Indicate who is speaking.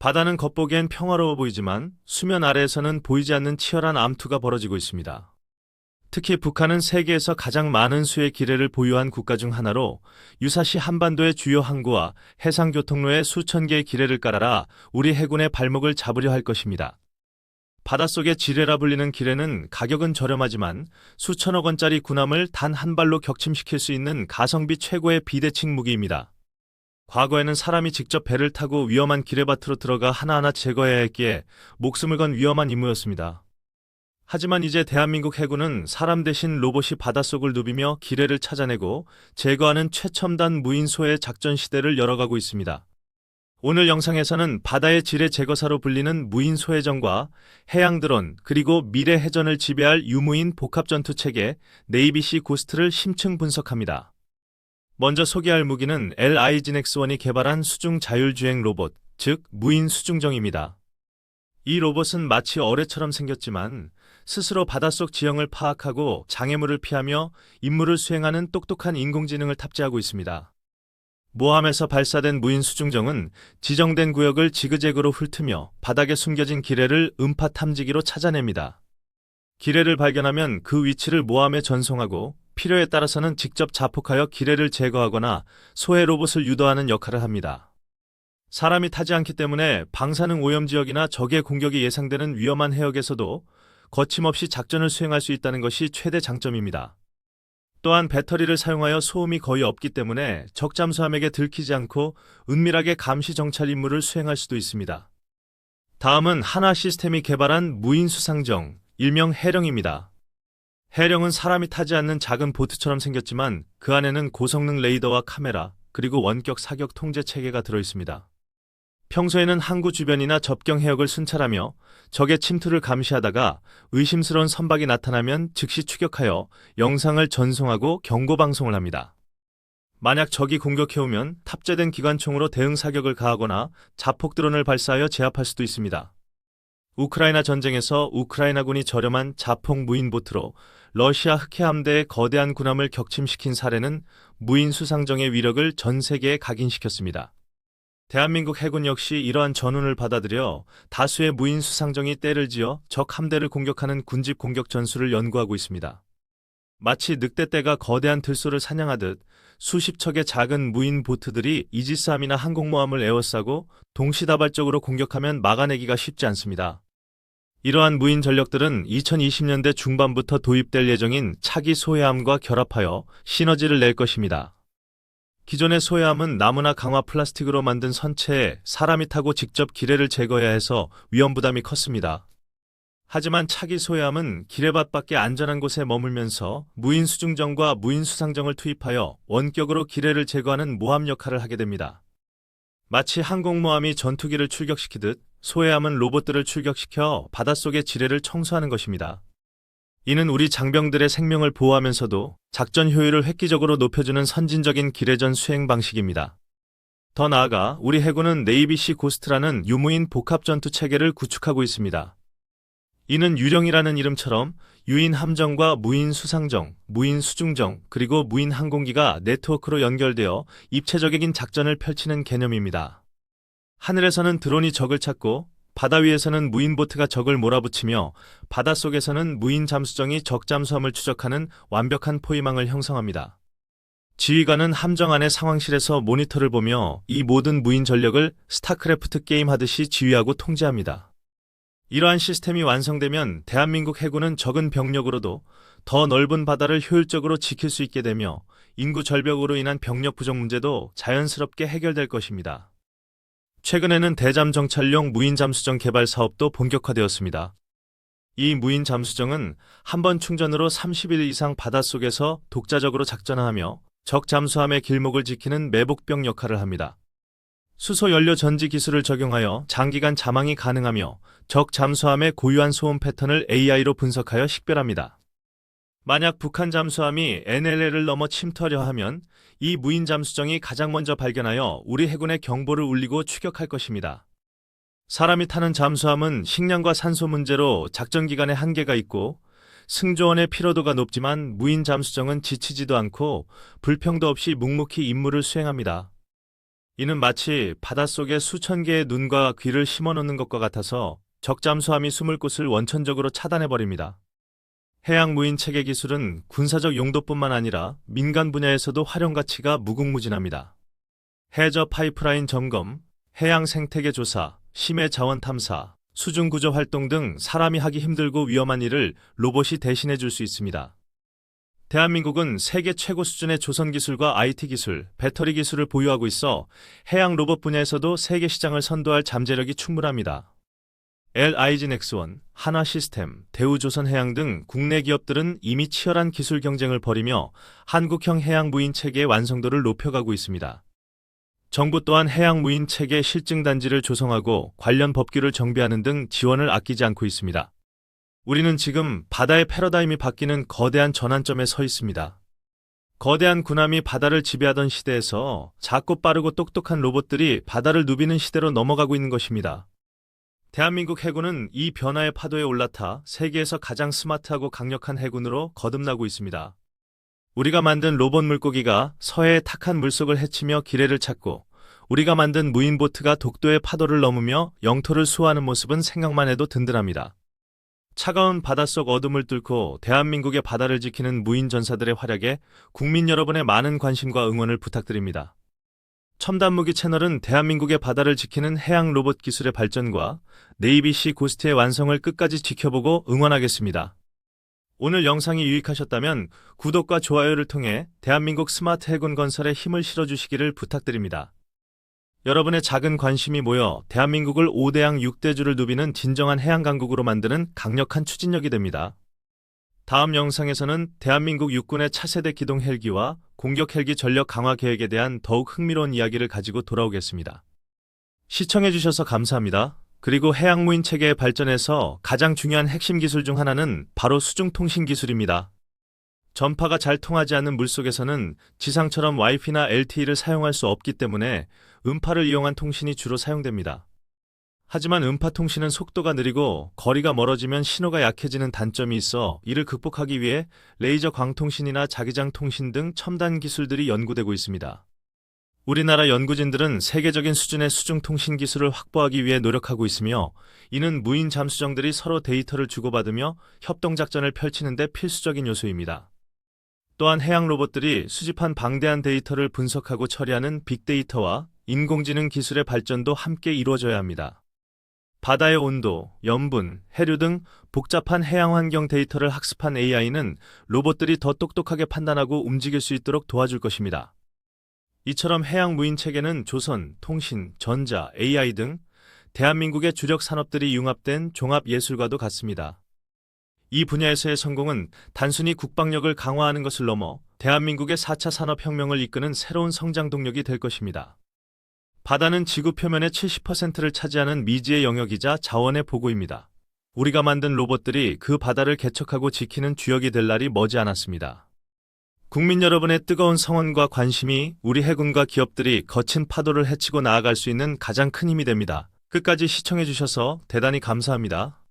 Speaker 1: 바다는 겉보기엔 평화로워 보이지만 수면 아래에서는 보이지 않는 치열한 암투가 벌어지고 있습니다. 특히 북한은 세계에서 가장 많은 수의 기뢰를 보유한 국가 중 하나로 유사시 한반도의 주요 항구와 해상교통로에 수천 개의 기뢰를 깔아라 우리 해군의 발목을 잡으려 할 것입니다. 바닷속의 지뢰라 불리는 기뢰는 가격은 저렴하지만 수천억 원짜리 군함을 단 한 발로 격침시킬 수 있는 가성비 최고의 비대칭 무기입니다. 과거에는 사람이 직접 배를 타고 위험한 기뢰밭으로 들어가 하나하나 제거해야 했기에 목숨을 건 위험한 임무였습니다. 하지만 이제 대한민국 해군은 사람 대신 로봇이 바닷속을 누비며 기뢰를 찾아내고 제거하는 최첨단 무인 소해 작전 시대를 열어가고 있습니다. 오늘 영상에서는 바다의 지뢰 제거사로 불리는 무인 소해전과 해양 드론 그리고 미래 해전을 지배할 유무인 복합 전투 체계 네이비시 고스트를 심층 분석합니다. 먼저 소개할 무기는 LIGNX1이 개발한 수중 자율주행 로봇, 즉 무인 수중정입니다. 이 로봇은 마치 어뢰처럼 생겼지만 스스로 바닷속 지형을 파악하고 장애물을 피하며 임무를 수행하는 똑똑한 인공지능을 탑재하고 있습니다. 모함에서 발사된 무인 수중정은 지정된 구역을 지그재그로 훑으며 바닥에 숨겨진 기뢰를 음파 탐지기로 찾아냅니다. 기뢰를 발견하면 그 위치를 모함에 전송하고 필요에 따라서는 직접 자폭하여 기뢰를 제거하거나 소해 로봇을 유도하는 역할을 합니다. 사람이 타지 않기 때문에 방사능 오염 지역이나 적의 공격이 예상되는 위험한 해역에서도 거침없이 작전을 수행할 수 있다는 것이 최대 장점입니다. 또한 배터리를 사용하여 소음이 거의 없기 때문에 적 잠수함에게 들키지 않고 은밀하게 감시 정찰 임무를 수행할 수도 있습니다. 다음은 한화 시스템이 개발한 무인 수상정, 일명 해령입니다. 해령은 사람이 타지 않는 작은 보트처럼 생겼지만 그 안에는 고성능 레이더와 카메라, 그리고 원격 사격 통제 체계가 들어있습니다. 평소에는 항구 주변이나 접경 해역을 순찰하며 적의 침투를 감시하다가 의심스러운 선박이 나타나면 즉시 추격하여 영상을 전송하고 경고 방송을 합니다. 만약 적이 공격해오면 탑재된 기관총으로 대응 사격을 가하거나 자폭 드론을 발사하여 제압할 수도 있습니다. 우크라이나 전쟁에서 우크라이나군이 저렴한 자폭 무인 보트로 러시아 흑해 함대의 거대한 군함을 격침시킨 사례는 무인 수상정의 위력을 전 세계에 각인시켰습니다. 대한민국 해군 역시 이러한 전운을 받아들여 다수의 무인 수상정이 떼를 지어 적 함대를 공격하는 군집 공격 전술을 연구하고 있습니다. 마치 늑대떼가 거대한 들소를 사냥하듯 수십 척의 작은 무인 보트들이 이지스함이나 항공모함을 에워싸고 동시다발적으로 공격하면 막아내기가 쉽지 않습니다. 이러한 무인 전력들은 2020년대 중반부터 도입될 예정인 차기 소해함과 결합하여 시너지를 낼 것입니다. 기존의 소해함은 나무나 강화 플라스틱으로 만든 선체에 사람이 타고 직접 기뢰를 제거해야 해서 위험 부담이 컸습니다. 하지만 차기 소해함은 기뢰밭 밖에 안전한 곳에 머물면서 무인 수중정과 무인 수상정을 투입하여 원격으로 기뢰를 제거하는 모함 역할을 하게 됩니다. 마치 항공모함이 전투기를 출격시키듯 소해함은 로봇들을 출격시켜 바닷속의 지뢰를 청소하는 것입니다. 이는 우리 장병들의 생명을 보호하면서도 작전 효율을 획기적으로 높여주는 선진적인 기뢰전 수행 방식입니다. 더 나아가 우리 해군은 네이비시 고스트라는 유무인 복합 전투 체계를 구축하고 있습니다. 이는 유령이라는 이름처럼 유인 함정과 무인 수상정, 무인 수중정, 그리고 무인 항공기가 네트워크로 연결되어 입체적인 작전을 펼치는 개념입니다. 하늘에서는 드론이 적을 찾고 바다 위에서는 무인 보트가 적을 몰아붙이며 바닷속에서는 무인 잠수정이 적 잠수함을 추적하는 완벽한 포위망을 형성합니다. 지휘관은 함정 안의 상황실에서 모니터를 보며 이 모든 무인 전력을 스타크래프트 게임 하듯이 지휘하고 통제합니다. 이러한 시스템이 완성되면 대한민국 해군은 적은 병력으로도 더 넓은 바다를 효율적으로 지킬 수 있게 되며 인구 절벽으로 인한 병력 부족 문제도 자연스럽게 해결될 것입니다. 최근에는 대잠 정찰용 무인 잠수정 개발 사업도 본격화되었습니다. 이 무인 잠수정은 한 번 충전으로 30일 이상 바닷속에서 독자적으로 작전하며 적 잠수함의 길목을 지키는 매복병 역할을 합니다. 수소 연료 전지 기술을 적용하여 장기간 잠항이 가능하며 적 잠수함의 고유한 소음 패턴을 AI로 분석하여 식별합니다. 만약 북한 잠수함이 NLL을 넘어 침투하려 하면 이 무인 잠수정이 가장 먼저 발견하여 우리 해군의 경보를 울리고 추격할 것입니다. 사람이 타는 잠수함은 식량과 산소 문제로 작전 기간에 한계가 있고 승조원의 피로도가 높지만 무인 잠수정은 지치지도 않고 불평도 없이 묵묵히 임무를 수행합니다. 이는 마치 바닷속에 수천 개의 눈과 귀를 심어놓는 것과 같아서 적잠수함이 숨을 곳을 원천적으로 차단해버립니다. 해양 무인 체계 기술은 군사적 용도뿐만 아니라 민간 분야에서도 활용 가치가 무궁무진합니다. 해저 파이프라인 점검, 해양 생태계 조사, 심해 자원 탐사, 수중 구조 활동 등 사람이 하기 힘들고 위험한 일을 로봇이 대신해 줄 수 있습니다. 대한민국은 세계 최고 수준의 조선 기술과 IT 기술, 배터리 기술을 보유하고 있어 해양 로봇 분야에서도 세계 시장을 선도할 잠재력이 충분합니다. LIG 넥스원, 한화시스템, 대우조선해양 등 국내 기업들은 이미 치열한 기술 경쟁을 벌이며 한국형 해양 무인 체계의 완성도를 높여가고 있습니다. 정부 또한 해양 무인 체계 실증 단지를 조성하고 관련 법규를 정비하는 등 지원을 아끼지 않고 있습니다. 우리는 지금 바다의 패러다임이 바뀌는 거대한 전환점에 서 있습니다. 거대한 군함이 바다를 지배하던 시대에서 작고 빠르고 똑똑한 로봇들이 바다를 누비는 시대로 넘어가고 있는 것입니다. 대한민국 해군은 이 변화의 파도에 올라타 세계에서 가장 스마트하고 강력한 해군으로 거듭나고 있습니다. 우리가 만든 로봇 물고기가 서해의 탁한 물속을 헤치며 기뢰를 찾고 우리가 만든 무인 보트가 독도의 파도를 넘으며 영토를 수호하는 모습은 생각만 해도 든든합니다. 차가운 바닷속 어둠을 뚫고 대한민국의 바다를 지키는 무인 전사들의 활약에 국민 여러분의 많은 관심과 응원을 부탁드립니다. 첨단무기 채널은 대한민국의 바다를 지키는 해양 로봇 기술의 발전과 네이비시 고스트의 완성을 끝까지 지켜보고 응원하겠습니다. 오늘 영상이 유익하셨다면 구독과 좋아요를 통해 대한민국 스마트 해군 건설에 힘을 실어주시기를 부탁드립니다. 여러분의 작은 관심이 모여 대한민국을 5대양 6대주를 누비는 진정한 해양강국으로 만드는 강력한 추진력이 됩니다. 다음 영상에서는 대한민국 육군의 차세대 기동 헬기와 공격 헬기 전력 강화 계획에 대한 더욱 흥미로운 이야기를 가지고 돌아오겠습니다. 시청해주셔서 감사합니다. 그리고 해양무인 체계의 발전에서 가장 중요한 핵심 기술 중 하나는 바로 수중통신 기술입니다. 전파가 잘 통하지 않는 물속에서는 지상처럼 와이파이나 LTE를 사용할 수 없기 때문에 음파를 이용한 통신이 주로 사용됩니다. 하지만 음파 통신은 속도가 느리고 거리가 멀어지면 신호가 약해지는 단점이 있어 이를 극복하기 위해 레이저 광통신이나 자기장 통신 등 첨단 기술들이 연구되고 있습니다. 우리나라 연구진들은 세계적인 수준의 수중통신 기술을 확보하기 위해 노력하고 있으며 이는 무인 잠수정들이 서로 데이터를 주고받으며 협동작전을 펼치는 데 필수적인 요소입니다. 또한 해양 로봇들이 수집한 방대한 데이터를 분석하고 처리하는 빅데이터와 인공지능 기술의 발전도 함께 이루어져야 합니다. 바다의 온도, 염분, 해류 등 복잡한 해양 환경 데이터를 학습한 AI는 로봇들이 더 똑똑하게 판단하고 움직일 수 있도록 도와줄 것입니다. 이처럼 해양 무인 체계는 조선, 통신, 전자, AI 등 대한민국의 주력 산업들이 융합된 종합 예술과도 같습니다. 이 분야에서의 성공은 단순히 국방력을 강화하는 것을 넘어 대한민국의 4차 산업혁명을 이끄는 새로운 성장 동력이 될 것입니다. 바다는 지구 표면의 70%를 차지하는 미지의 영역이자 자원의 보고입니다. 우리가 만든 로봇들이 그 바다를 개척하고 지키는 주역이 될 날이 머지않았습니다. 국민 여러분의 뜨거운 성원과 관심이 우리 해군과 기업들이 거친 파도를 헤치고 나아갈 수 있는 가장 큰 힘이 됩니다. 끝까지 시청해주셔서 대단히 감사합니다.